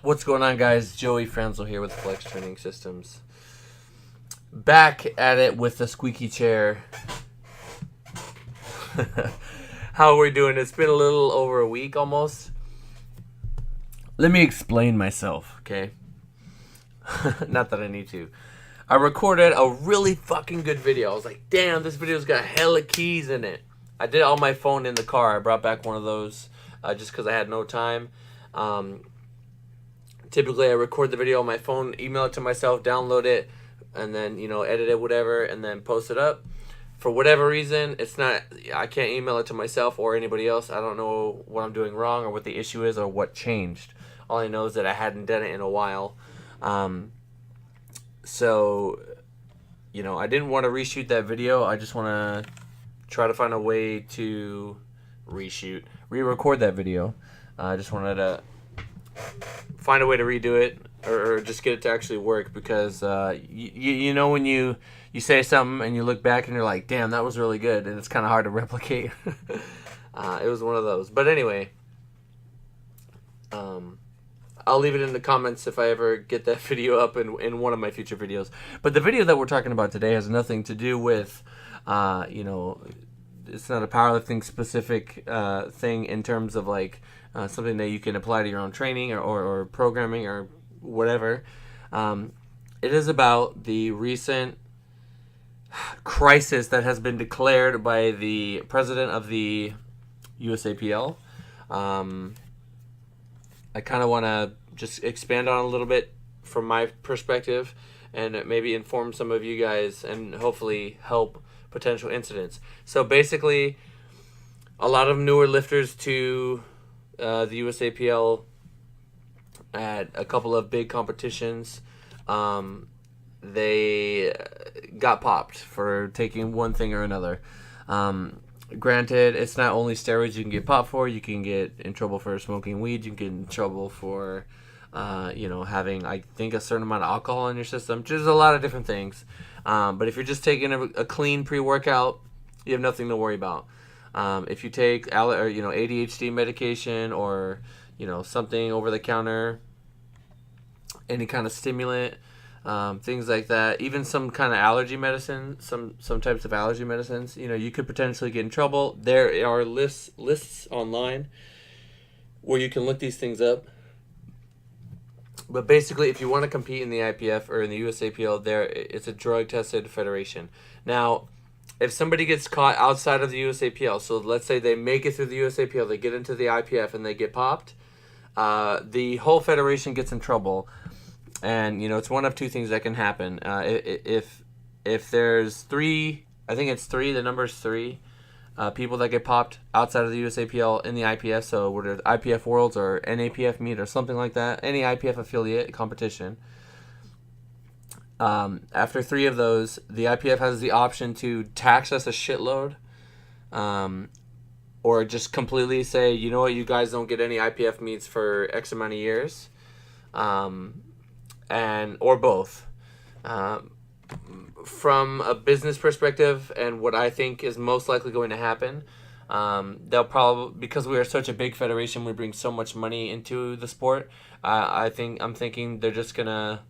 What's going on, guys? Joey Franzo here with Flex Training Systems. Back at it with the squeaky chair. How are we doing? It's been a little over a week almost. Let me explain myself, okay? Not that I need to. I recorded a really fucking good video. I was like, damn, this video's got hella keys in it. I did it on my phone in the car. I brought back one of those just because I had no time. Typically, I record the video on my phone, email it to myself, download it, and then, edit it, whatever, and then post it up. For whatever reason, I can't email it to myself or anybody else. I don't know what I'm doing wrong or what the issue is or what changed. All I know is that I hadn't done it in a while. So, I didn't want to reshoot that video. I just want to try to find a way to re-record that video. I just wanted to find a way to redo it or just get it to actually work because, you know when you say something and you look back and you're like, damn, that was really good, and it's kind of hard to replicate. It was one of those. But anyway, I'll leave it in the comments if I ever get that video up in one of my future videos. But the video that we're talking about today has nothing to do with, it's not a powerlifting specific thing in terms of like something that you can apply to your own training or programming or whatever. It is about the recent crisis that has been declared by the president of the USAPL. I kind of want to just expand on it a little bit from my perspective and maybe inform some of you guys and hopefully help potential incidents. So basically, a lot of newer lifters to the USAPL at a couple of big competitions, they got popped for taking one thing or another. Granted, it's not only steroids you can get popped for. You can get in trouble for smoking weed. You can get in trouble for, having, I think, a certain amount of alcohol in your system. There's a lot of different things. But if you're just taking a clean pre-workout, you have nothing to worry about. If you take ADHD medication or something over the counter, any kind of stimulant, things like that, even some kind of allergy medicine, some types of allergy medicines, you could potentially get in trouble. There are lists online where you can look these things up. But basically, if you want to compete in the IPF or in the USAPL, it's a drug-tested federation. Now, if somebody gets caught outside of the USAPL, so let's say they make it through the USAPL, they get into the IPF, and they get popped, the whole federation gets in trouble. And, it's one of two things that can happen. If there's three, I think it's three, the number's three, people that get popped outside of the USAPL in the IPF, so whether it's IPF Worlds or NAPF meet or something like that, any IPF affiliate competition, after three of those, the IPF has the option to tax us a shitload, or just completely say, you know what, you guys don't get any IPF meets for X amount of years, or both. From a business perspective, and what I think is most likely going to happen, they'll probably, because we are such a big federation, we bring so much money into the sport. I'm thinking they're just gonna.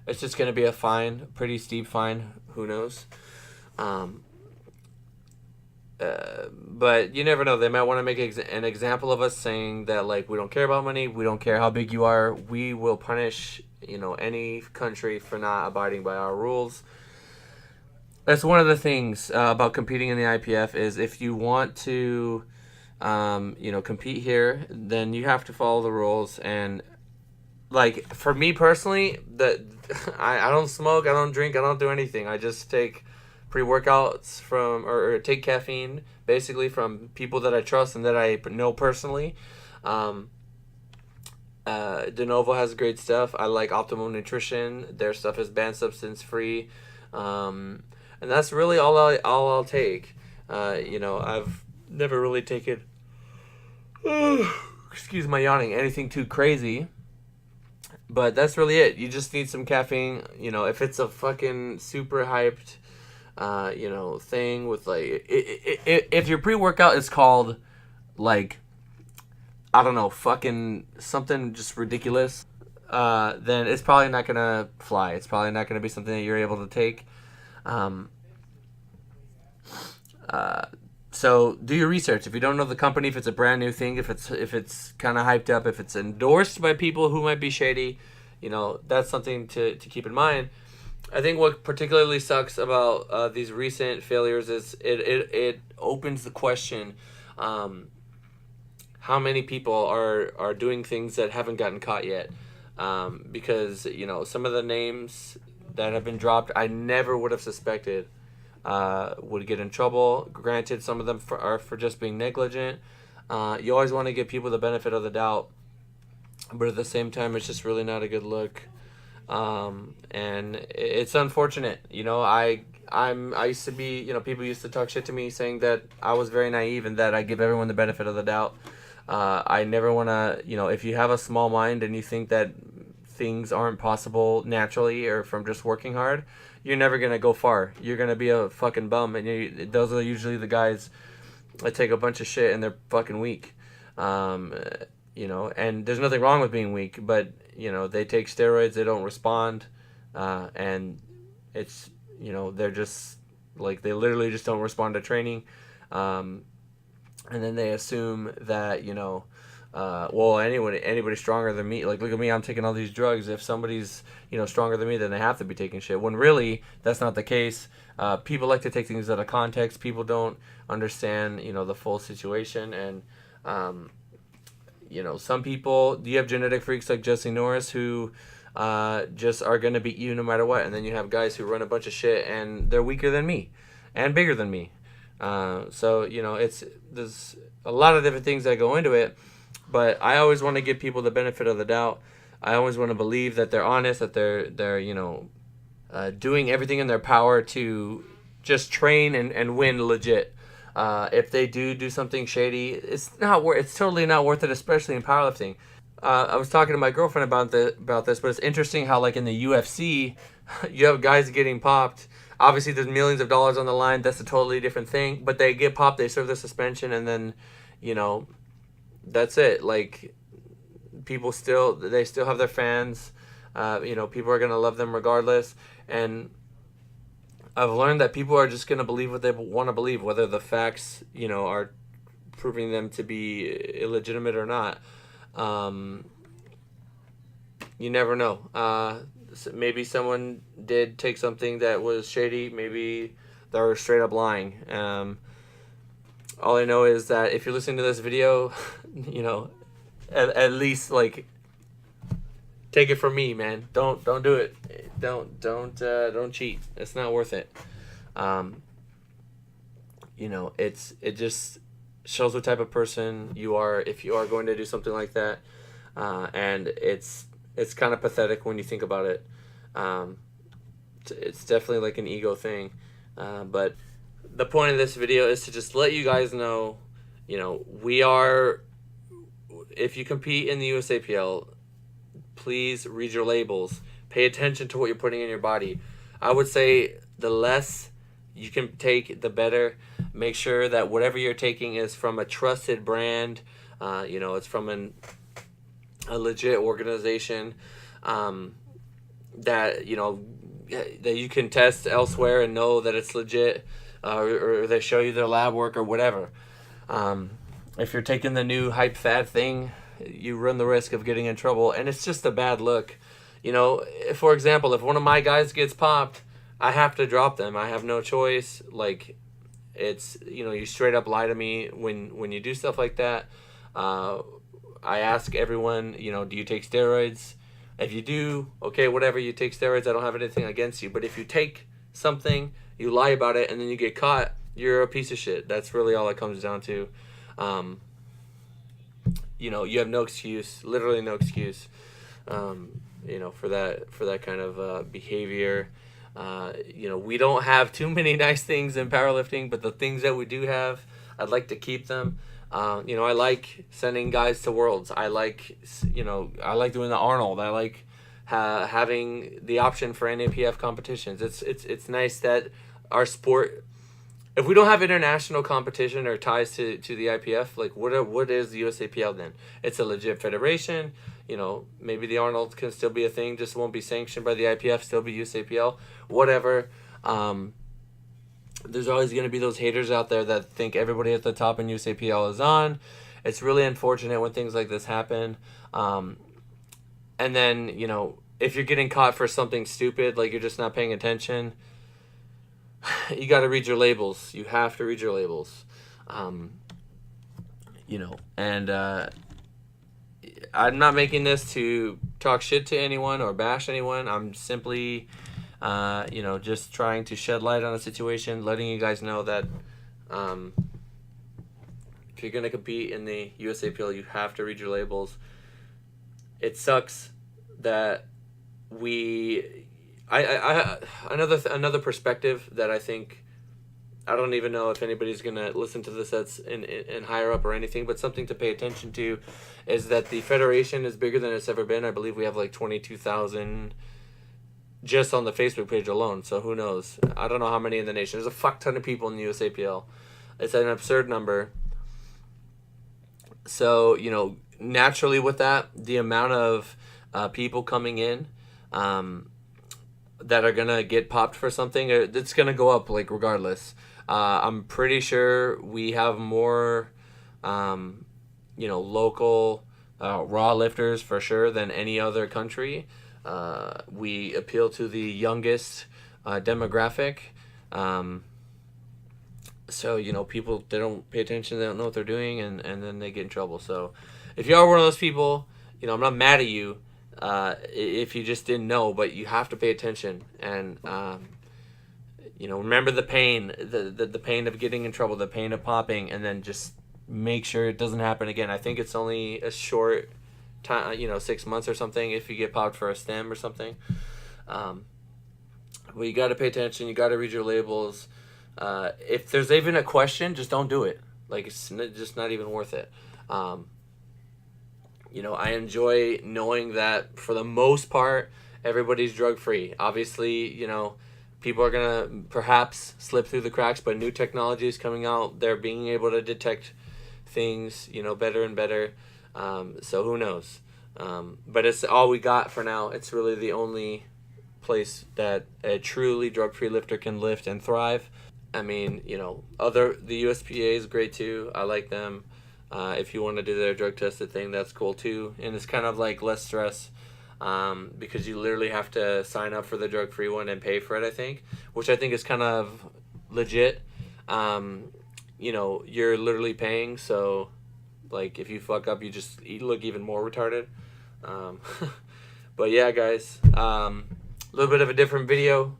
It's just gonna be a fine, pretty steep fine. Who knows? But you never know. They might want to make an example of us, saying that like we don't care about money, we don't care how big you are, we will punish any country for not abiding by our rules. That's one of the things about competing in the IPF is if you want to, compete here, then you have to follow the rules. And like for me personally, I don't smoke, I don't drink, I don't do anything. I just take pre-workouts from or take caffeine basically from people that I trust and that I know personally. De Novo has great stuff. I like Optimum Nutrition. Their stuff is banned substance free, and that's really all I'll take. I've never really taken excuse my yawning, anything too crazy. But that's really it. You just need some caffeine. If it's a fucking super hyped thing with like, if your pre-workout is called like I don't know, fucking something just ridiculous, then it's probably not gonna fly. It's probably not gonna be something that you're able to take. Um, so do your research. If you don't know the company, if it's a brand new thing, if it's kind of hyped up, if it's endorsed by people who might be shady, that's something to keep in mind. I think what particularly sucks about these recent failures is it opens the question, how many people are doing things that haven't gotten caught yet, because some of the names that have been dropped I never would have suspected would get in trouble. Granted, some of them are for just being negligent. You always want to give people the benefit of the doubt, but at the same time, it's just really not a good look. And it's unfortunate. I used to be, people used to talk shit to me saying that I was very naive and that I give everyone the benefit of the doubt. I never want to, if you have a small mind and you think that things aren't possible naturally or from just working hard, you're never going to go far. You're going to be a fucking bum. And those are usually the guys that take a bunch of shit and they're fucking weak. And there's nothing wrong with being weak, but, they take steroids, they don't respond. And it's, they're just, like, they literally just don't respond to training. And then they assume that, anybody stronger than me. Like, look at me, I'm taking all these drugs. If somebody's, stronger than me, then they have to be taking shit. When really, that's not the case. People like to take things out of context. People don't understand, the full situation. And, some people, you have genetic freaks like Jesse Norris who just are going to beat you no matter what. And then you have guys who run a bunch of shit and they're weaker than me and bigger than me. There's a lot of different things that go into it, but I always want to give people the benefit of the doubt. I always want to believe that they're honest, that they're doing everything in their power to just train and win legit. If they do something shady, it's totally not worth it, especially in powerlifting. I was talking to my girlfriend about this, but it's interesting how, like, in the UFC, you have guys getting popped. Obviously, there's millions of dollars on the line. That's a totally different thing. But they get popped, they serve the suspension, and then, that's it. Like, they still have their fans. People are going to love them regardless. And I've learned that people are just going to believe what they want to believe, whether the facts, are proving them to be illegitimate or not. You never know. Maybe someone did take something that was shady. Maybe they were straight up lying. All I know is that if you're listening to this video, at least, like, take it from me, man. Don't do it. Don't cheat. It's not worth it. It just shows what type of person you are if you are going to do something like that. And it's kind of pathetic when you think about it. It's definitely like an ego thing. But the point of this video is to just let you guys know, if you compete in the USAPL, please read your labels. Pay attention to what you're putting in your body. I would say the less you can take, the better. Make sure that whatever you're taking is from a trusted brand. It's from a legit organization that you can test elsewhere and know that it's legit, or they show you their lab work or whatever. If you're taking the new hype fad thing, you run the risk of getting in trouble, and it's just a bad look. For example, if one of my guys gets popped, I have to drop them. I have no choice. Like, it's, you straight up lie to me when you do stuff like that. I ask everyone, do you take steroids? If you do, okay, whatever, you take steroids, I don't have anything against you. But if you take something, you lie about it, and then you get caught, you're a piece of shit. That's really all it comes down to. You have no excuse, literally no excuse, for that kind of behavior. We don't have too many nice things in powerlifting, but the things that we do have, I'd like to keep them. I like sending guys to Worlds. I like doing the Arnold. I like having the option for NAPF competitions. It's nice that our sport if we don't have international competition or ties to the IPF, like what is the USAPL then? It's a legit federation. You know, maybe the Arnold can still be a thing, just won't be sanctioned by the IPF, still be USAPL, whatever. There's always going to be those haters out there that think everybody at the top in USAPL is on. It's really unfortunate when things like this happen. And then, you know, if you're getting caught for something stupid, like you're just not paying attention, you got to read your labels. You have to read your labels. You know, and I'm not making this to talk shit to anyone or bash anyone. I'm simply, you know, just trying to shed light on a situation, letting you guys know that if you're going to compete in the USAPL, you have to read your labels. It sucks that another perspective that I think, I don't even know if anybody's going to listen to this that's in higher up or anything, but something to pay attention to is that the federation is bigger than it's ever been. I believe we have like 22,000 just on the Facebook page alone, so who knows? I don't know how many in the nation. There's a fuck ton of people in the USAPL. It's an absurd number. So, you know, naturally with that, the amount of people coming in that are going to get popped for something, it's going to go up, like, regardless. I'm pretty sure we have more, you know, local raw lifters for sure than any other country. We appeal to the youngest demographic. So, you know, people, they don't pay attention, they don't know what they're doing, and then they get in trouble. So if you are one of those people, you know, I'm not mad at you if you just didn't know, but you have to pay attention. And, you know, remember the pain, the pain of getting in trouble, the pain of popping, and then just make sure it doesn't happen again. I think it's only a short time, you know, 6 months or something if you get popped for a stem or something. Well, you got to pay attention. You got to read your labels. If there's even a question, just don't do it. Like, it's just not even worth it. You know, I enjoy knowing that for the most part, everybody's drug free. Obviously, you know, people are going to perhaps slip through the cracks, but new technology is coming out. They're being able to detect things, you know, better and better. So who knows? But it's all we got for now. It's really the only place that a truly drug-free lifter can lift and thrive. I mean, you know, the USPA is great too. I like them. If you want to do their drug tested thing, that's cool too. And it's kind of like less stress because you literally have to sign up for the drug-free one and pay for it, I think, which I think is kind of legit. You know, you're literally paying, so like if you fuck up, you look even more retarded. But yeah, guys, a little bit of a different video.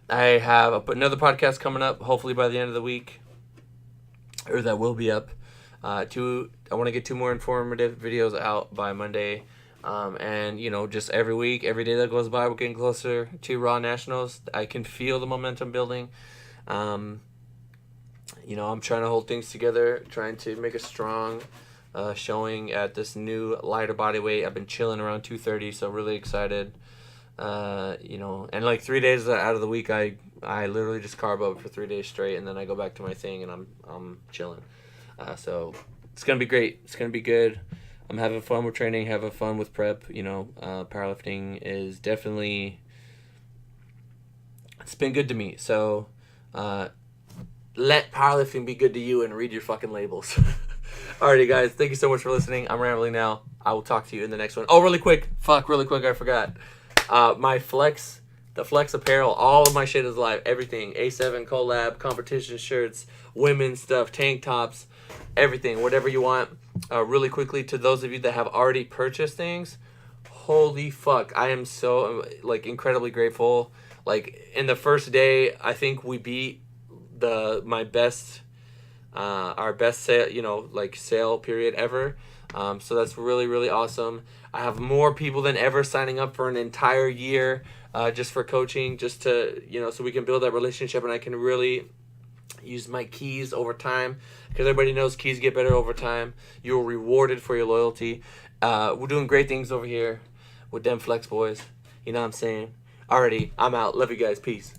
I have another podcast coming up, hopefully by the end of the week, or that will be up. I want to get 2 more informative videos out by Monday. And, you know, just every week, every day that goes by, we're getting closer to Raw Nationals. I can feel the momentum building. You know, I'm trying to hold things together, trying to make a strong showing at this new lighter body weight. I've been chilling around 230, so really excited. You know, and like 3 days out of the week, I literally just carb up for 3 days straight, and then I go back to my thing, and I'm chilling. So it's gonna be great. It's gonna be good. I'm having fun with training, having fun with prep. You know, powerlifting is definitely, it's been good to me. So let powerlifting be good to you and read your fucking labels. Alrighty, guys, thank you so much for listening. I'm rambling now. I will talk to you in the next one. Oh, really quick, I forgot. The Flex apparel, all of my shit is live. Everything, A7 collab, competition shirts, women's stuff, tank tops, everything, whatever you want. Really quickly, to those of you that have already purchased things, holy fuck, I am so like incredibly grateful. Like in the first day, I think we beat our best sale, you know, like sale period ever. So that's really, really awesome. I have more people than ever signing up for an entire year just for coaching, just to, you know, so we can build that relationship and I can really use my keys over time, because everybody knows keys get better over time. You're rewarded for your loyalty. We're doing great things over here with them Flex boys. You know what I'm saying? Alrighty, I'm out. Love you guys. Peace.